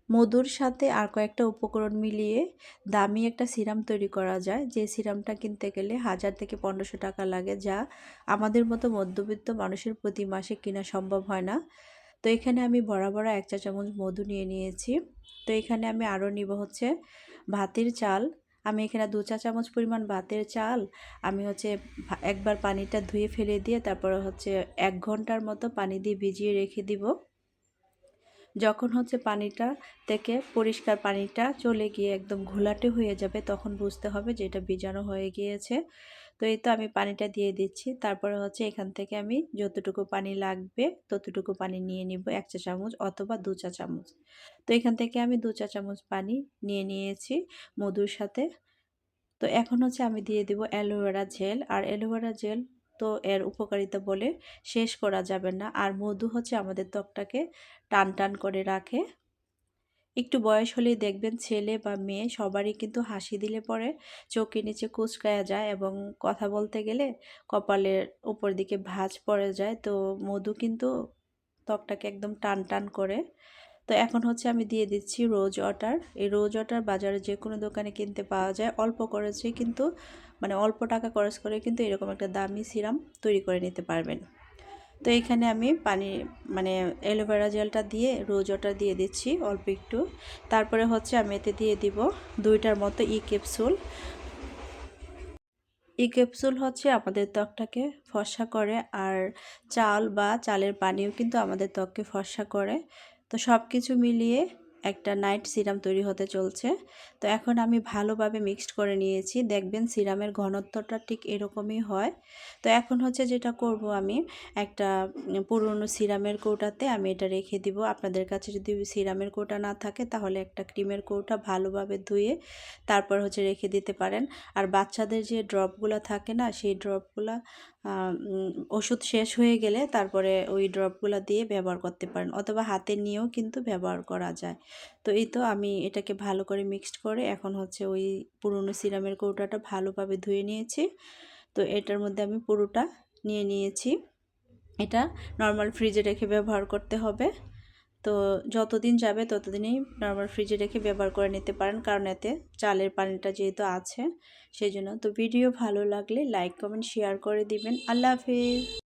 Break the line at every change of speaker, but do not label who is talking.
মধুর সাথে আর কয়েকটা উপকরণ মিলিয়ে দামি একটা সিরাম তৈরি করা যায়, যে সিরামটা কিনতে গেলে 1000 থেকে 1500 টাকা লাগে, যা আমাদের মতো মধ্যবিত্ত মানুষের প্রতি মাসে কেনা সম্ভব হয় না। তো এখানে আমি বড় 1 চা চামচ মধু নিয়ে নিয়েছি। তো এখানে আমি আরও নিব হচ্ছে ভাতের চাল। আমি এখানে 2 চা চামচ পরিমাণ ভাতের চাল আমি হচ্ছে একবার পানিটা ধুয়ে ফেলে দিয়ে তারপরে হচ্ছে 1 ঘন্টার মতো পানি দিয়ে ভিজিয়ে রেখে দিব। যখন হচ্ছে পানিটা থেকে পরিষ্কার পানিটা চলে গিয়ে একদম ঘোলাটে হয়ে যাবে, তখন বুঝতে হবে যে এটা ভিজানো হয়ে গিয়েছে। তো এই তো আমি পানিটা দিয়ে দিচ্ছি। তারপরে হচ্ছে এখান থেকে আমি যতটুকু পানি লাগবে ততটুকু পানি নিয়ে নিব, 1 চা চামচ অথবা 2 চা চামচ। তো এখান থেকে আমি 2 চা চামচ পানি নিয়ে নিয়েছি মধুর সাথে। তো এখন হচ্ছে আমি দিয়ে দিব অ্যালোভেরা জেল। আর অ্যালোভেরা জেল তো এর উপকারিতা বলে শেষ করা যাবে না। আর মধু হচ্ছে আমাদের ত্বকটাকে টান টান করে রাখে। একটু বয়স হলেই দেখবেন ছেলে বা মেয়ে সবারই কিন্তু হাসি দিলে পরে চোখের নিচে কুঁচকায়া যায় এবং কথা বলতে গেলে কপালের উপর দিকে ভাঁজ পড়ে যায়। তো মধু কিন্তু ত্বকটাকে একদম টান টান করে। তো এখন হচ্ছে আমি দিয়ে দিচ্ছি রোজ ওয়াটার। এই রোজ ওয়াটার বাজারে যে কোনো দোকানে কিনতে পাওয়া যায়, অল্প খরচে কিন্তু মানে অল্প টাকা খরচ করে কিন্তু এরকম একটা দামি সিরাম তৈরি করে নিতে পারবেন। তো এখানে আমি পানি মানে অ্যালোভেরা জেলটা দিয়ে রোজ ওয়াটার দিয়ে দিচ্ছি অল্প একটু। তারপরে হচ্ছে আমি এতে দিয়ে দিব 2টার মতো ক্যাপসুল। ক্যাপসুল হচ্ছে আমাদের ত্বকটাকে ফর্সা করে, আর চাল বা চালের পানিও কিন্তু আমাদের ত্বককে ফর্সা করে। তো সব কিছু মিলিয়ে একটা নাইট সিরাম তৈরি হতে চলছে। তো এখন আমি ভালোভাবে মিক্সড করে নিয়েছি, দেখবেন সিরামের ঘনত্বটা ঠিক এরকমই হয়। তো এখন হচ্ছে যেটা করব, আমি একটা পুরনো সিরামের কৌটাতে আমি এটা রেখে দিব। আপনাদের কাছে যদি সিরামের কৌটা না থাকে তাহলে একটা ক্রিমের কৌটা ভালোভাবে ধুয়ে তারপর হচ্ছে রেখে দিতে পারেন। আর বাচ্চাদের যে ড্রপগুলো থাকে না, সেই ড্রপগুলো ওষুধ শেষ হয়ে গেলে তারপরে ওই ড্রপগুলো দিয়ে ব্যবহার করতে পারেন, অথবা হাতে নিয়েও কিন্তু ব্যবহার করা যায়। তো এই তো আমি এটাকে ভালো করে মিক্সড করে এখন হচ্ছে ওই পুরনো সিরামের কৌটাটা ভালোভাবে ধুয়ে নিয়েছি। তো এটার মধ্যে আমি পুরোটা নিয়ে নিয়েছি। এটা নর্মাল ফ্রিজে রেখে ব্যবহার করতে হবে। তো যতদিন যাবে ততদিনই নর্মাল ফ্রিজে রেখে ব্যবহার করে নিতে পারেন, কারণ এতে চালের পানিটা যেহেতু আছে সেই জন্য। তো ভিডিও ভালো লাগলে লাইক কমেন্ট শেয়ার করে দিবেন। আল্লাহ হাফিজ।